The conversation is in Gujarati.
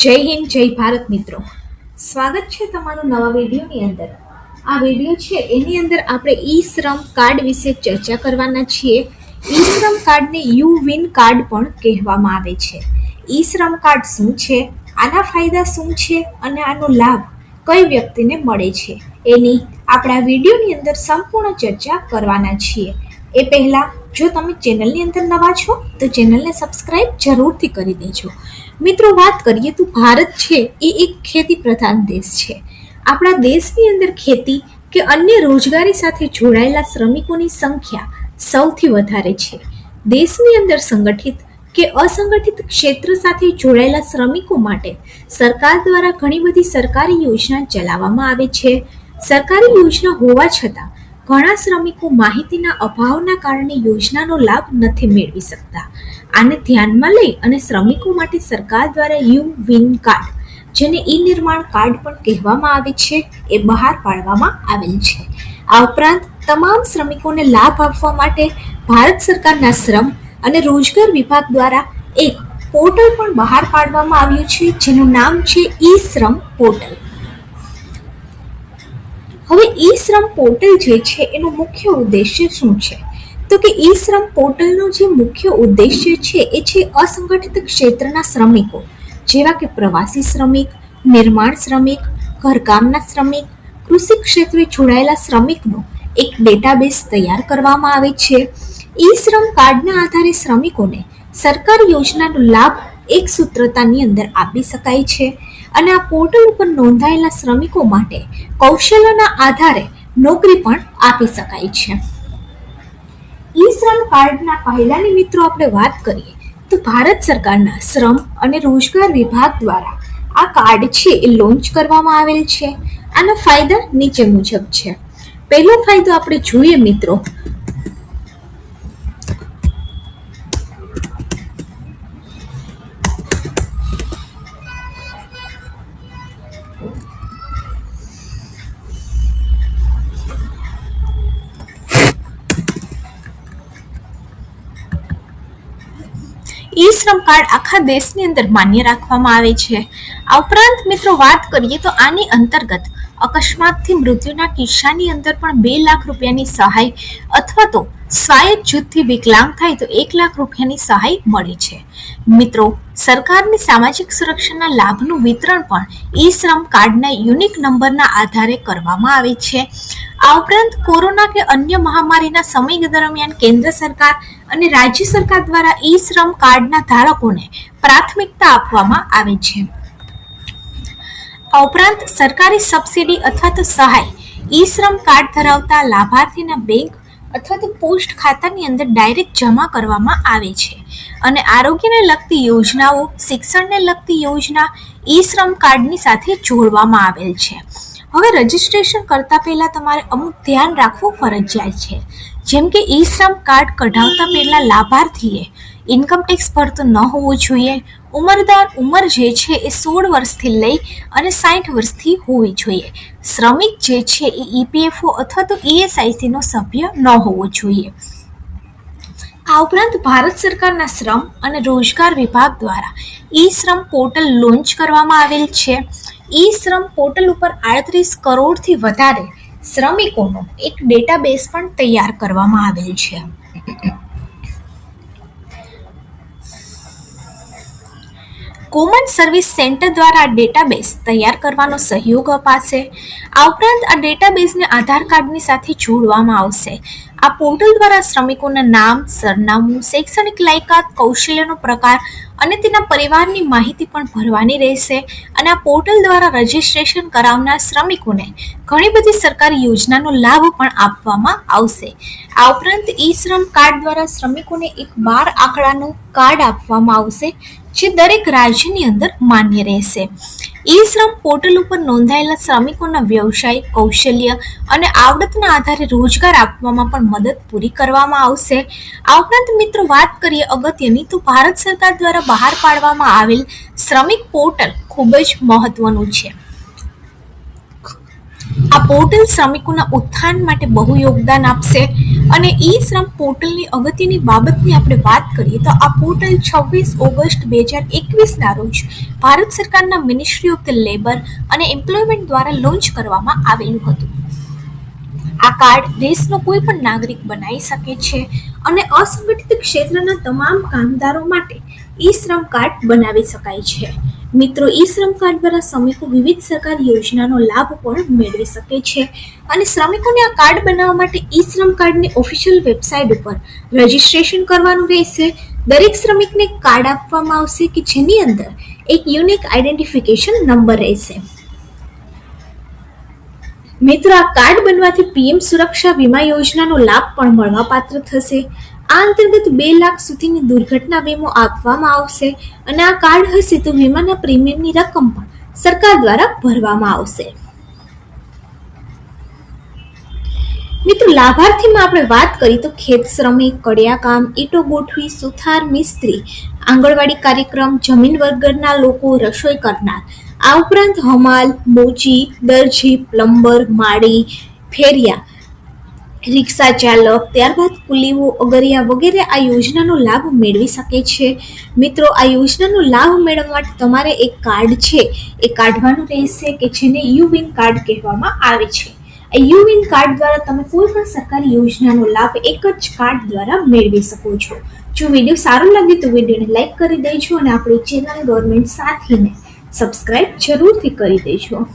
જય હિન્દ જય ભારત મિત્રો, સ્વાગત છે તમારું નવા વિડીયોની અંદર. આ વિડીયો છે એની અંદર આપણે ઈ શ્રમ કાર્ડ વિશે ચર્ચા કરવાના છીએ. ઈ શ્રમ કાર્ડને યુ વિન કાર્ડ પણ કહેવામાં આવે છે. ઈ શ્રમ કાર્ડ શું છે, આના ફાયદા શું છે અને આનો લાભ કઈ વ્યક્તિને મળે છે એની આપણે આ વિડીયોની અંદર સંપૂર્ણ ચર્ચા કરવાના છીએ. એ પહેલાં જો તમે ચેનલની અંદર નવા છો તો ચેનલને સબસ્ક્રાઈબ જરૂરથી કરી દેજો. મિત્રો, વાત કરીએ તો ભારત છે એ એક ખેતી પ્રધાન દેશ છે. આપણા દેશની અંદર ખેતી કે અન્ય રોજગારી સાથે જોડાયેલા શ્રમિકોની સંખ્યા સૌથી વધારે છે. દેશની અંદર સંગઠિત કે અસંગઠિત ક્ષેત્ર સાથે જોડાયેલા શ્રમિકો માટે સરકાર દ્વારા ઘણી બધી સરકારી યોજના ચલાવવામાં આવે છે. સરકારી યોજના હોવા છતાં ઘણા શ્રમિકો માહિતીના અભાવના કારણે યોજનાનો લાભ નથી મેળવી શકતા. આને ધ્યાનમાં લઈ અને શ્રમિકો માટે સરકાર દ્વારા યુ વિન કાર્ડ, જેને ઈ નિર્માણ કાર્ડ પણ કહેવામાં આવે છે, એ બહાર પાડવામાં આવેલ છે. આ ઉપરાંત તમામ શ્રમિકોને લાભ આપવા માટે ભારત સરકારના શ્રમ અને રોજગાર વિભાગ દ્વારા એક પોર્ટલ પણ બહાર પાડવામાં આવ્યું છે, જેનું નામ છે ઈ શ્રમ પોર્ટલ. હવે ઈ શ્રમ પોર્ટલ જે છે એનો મુખ્ય ઉદ્દેશ્ય શું છે, તો કે ઈ શ્રમ પોર્ટલનો જે મુખ્ય ઉદ્દેશ્ય છે એ છે અસંગઠિત ક્ષેત્રના શ્રમિકો જેવા કે પ્રવાસી શ્રમિક, નિર્માણ શ્રમિક, ઘરકામના શ્રમિક, કૃષિ ક્ષેત્રે જોડાયેલા શ્રમિકનો એક ડેટાબેઝ તૈયાર કરવામાં આવે છે. ઈ શ્રમ કાર્ડના આધારે શ્રમિકોને સરકારી યોજનાનો લાભ એક સૂત્રતાની અંદર આપી શકાય છે અને આ પોર્ટલ ઉપર નોંધાયેલા શ્રમિકો માટે કૌશલ્યના આધારે નોકરી પણ આપી શકાય છે. ઈ શ્રમ કાર્ડના ફાયદાની મિત્રો આપણે વાત કરીએ તો ભારત સરકારના શ્રમ અને રોજગાર વિભાગ દ્વારા આ કાર્ડ છે એ લોન્ચ કરવામાં આવેલ છે. આના ફાયદા નીચે મુજબ છે. પહેલો ફાયદો આપણે જોઈએ મિત્રો, ઈ શ્રમ કાર્ડ આખા દેશની અંદર માન્ય રાખવામાં આવે છે. આ ઉપરાંત મિત્રો વાત કરીએ તો આની અંતર્ગત અકસ્માતથી મૃત્યુના કિસ્સાની અંદર પણ 2 લાખ રૂપિયાની સહાય અથવા તો સ્વાયત્ત જૂથથી વિકલાંગ થાય તો 1 લાખ રૂપિયાની સહાય મળે છે. મિત્રો, સરકારની સામાજિક સુરક્ષાના લાભનું વિતરણ પણ ઈ શ્રમ કાર્ડના યુનિક નંબરના આધારે કરવામાં આવે છે. આ ઉપરાંત કોરોના કે અન્ય મહામારીના સમય દરમિયાન કેન્દ્ર સરકાર અને રાજ્ય સરકાર દ્વારા ઈ શ્રમ કાર્ડના ધારકોને પ્રાથમિકતા આપવામાં આવે છે. આ ઉપરાંત સરકારી સબસિડી અથવા તો સહાય ઈ શ્રમ કાર્ડ ધરાવતા લાભાર્થીના બેંક અથવા તો પોસ્ટ ખાતાની અંદર ડાયરેક્ટ જમા કરવામાં આવે છે અને આરોગ્યને લગતી યોજનાઓ, શિક્ષણને લગતી યોજના ઈ શ્રમ કાર્ડની સાથે જોડવામાં આવેલ છે. હવે રજીસ્ટ્રેશન કરતા પહેલા તમારે અમુક ધ્યાન રાખવું ફરજિયાત છે, જેમ કે ઈ શ્રમ કાર્ડ કઢાવતા પહેલા લાભાર્થીએ ઇન્કમ ટેક્સ ભરતું ન હોવું જોઈએ. ઉંમર જે છે એ 16 વર્ષથી લઈ અને 60 વર્ષથી હોવી જોઈએ. શ્રમિક જે છે એ ઈપીએફઓ અથવા તો ઈએસઆઈસીનો સભ્ય ન હોવો જોઈએ. આ ઉપરાંત ભારત સરકારના શ્રમ અને રોજગાર વિભાગ દ્વારા ઈ શ્રમ પોર્ટલ લોન્ચ કરવામાં આવેલ છે. ઈ શ્રમ પોર્ટલ ઉપર 38 કરોડથી વધારે શ્રમિકોનો એક ડેટાબેઝ પણ તૈયાર કરવામાં આવેલ છે. કોમન સર્વિસ સેન્ટર દ્વારા આ ડેટાબેઝ તૈયાર કરવાનો સહયોગ અપાશે. આ ઉપરાંત આ ડેટાબેઝને આધાર કાર્ડની સાથે જોડવામાં આવશે. આ પોર્ટલ દ્વારા શ્રમિકોના નામ, સરનામું, શૈક્ષણિક લાયકાત, કૌશલ્યનો પ્રકાર અને તેના પરિવારની માહિતી પણ ભરવાની રહેશે અને આ પોર્ટલ દ્વારા રજીસ્ટ્રેશન કરાવનાર શ્રમિકોને ઘણી બધી સરકારી યોજનાનો લાભ પણ આપવામાં આવશે. આ ઉપરાંત ઈ શ્રમ કાર્ડ દ્વારા શ્રમિકોને એક 12 આંકડાનું કાર્ડ આપવામાં આવશે, જે દરેક રાજ્યની અંદર માન્ય રહેશે. ઈ શ્રમ પોર્ટલ ઉપર નોંધાયેલા શ્રમિકોના વ્યવસાય, કૌશલ્ય અને આવડતના આધારે રોજગાર આપવામાં પણ મદદ પૂરી કરવામાં આવશે. આ ઉપરાંત મિત્રો વાત કરીએ અગત્યની તો ભારત સરકાર દ્વારા બહાર પાડવામાં આવેલ શ્રમિક પોર્ટલ ખૂબ જ મહત્વનું છે. આ પોર્ટલ શ્રમિકોના ઉત્થાન માટે બહુ યોગદાન આપશે અને ઈ શ્રમ પોર્ટલની અગત્યની બાબતની આપણે વાત કરીએ તો આ પોર્ટલ 26 ઓગસ્ટ 2021ના રોજ ભારત સરકારના મિનિસ્ટ્રી ઓફ ધ લેબર અને એમ્પ્લોયમેન્ટ દ્વારા લોન્ચ કરવામાં આવેલું હતું. આ કાર્ડ દેશનો કોઈ પણ નાગરિક બનાવી શકે છે અને અસંગઠિત ક્ષેત્રના તમામ કામદારો માટે ઈ શ્રમ કાર્ડ બનાવી શકાય છે. મિત્રો, ઈ શ્રમ કાર્ડ દ્વારા શ્રમિકો વિવિધ સરકારી યોજનાનો લાભ પણ મેળવી શકે છે અને શ્રમિકોને આ કાર્ડ બનાવવા માટે ઈ શ્રમ કાર્ડની ઓફિશિયલ વેબસાઇટ ઉપર રજીસ્ટ્રેશન કરવાનું રહેશે. દરેક શ્રમિકને કાર્ડ આપવામાં આવશે કે જેની અંદર એક યુનિક આઈડેન્ટિફિકેશન નંબર રહેશે. મિત્રો, આ કાર્ડ બનવાથી પીએમ સુરક્ષા વીમા યોજનાનો લાભ પણ મળવાપાત્ર થશે. આ અંતર્ગત 2 લાખ સુધીની દુર્ઘટના વીમો આપવામાં આવશે અને આ કાર્ડ હશે તો વીમાના પ્રીમિયમની રકમ પણ સરકાર દ્વારા ભરવામાં આવશે. મિત્રો, લાભાર્થીમાં આપણે વાત કરીએ તો ખેત શ્રમિક, કડિયાકામ, ઈંટો ગોઠવી, સુથાર, મિસ્ત્રી, આંગણવાડી કાર્યક્રમ, જમીન વર્ગરના લોકો, રસોઈ કરનાર, આ ઉપરાંત હમાલ, મોચી, દરજી, પ્લમ્બર, માળી, ફેરિયા, રિક્ષા ચાલક, ત્યારબાદ કુલીઓ, અગરિયા વગેરે આ યોજનાનો લાભ મેળવી શકે છે. મિત્રો, આ યોજનાનો લાભ મેળવવા માટે તમારે એક કાર્ડ છે એ કાઢવાનું રહેશે કે જેને યુવિન કાર્ડ કહેવામાં આવે છે. આ યુવિન કાર્ડ દ્વારા તમે કોઈ પણ સરકારી યોજનાનો લાભ એક જ કાર્ડ દ્વારા મેળવી શકો છો. જો વિડીયો સારો લાગે તો વિડીયોને લાઈક કરી દેજો અને આપણી ચેનલ ગવર્મેન્ટ સાથીને સબસ્ક્રાઇબ જરૂરથી કરી દેજો.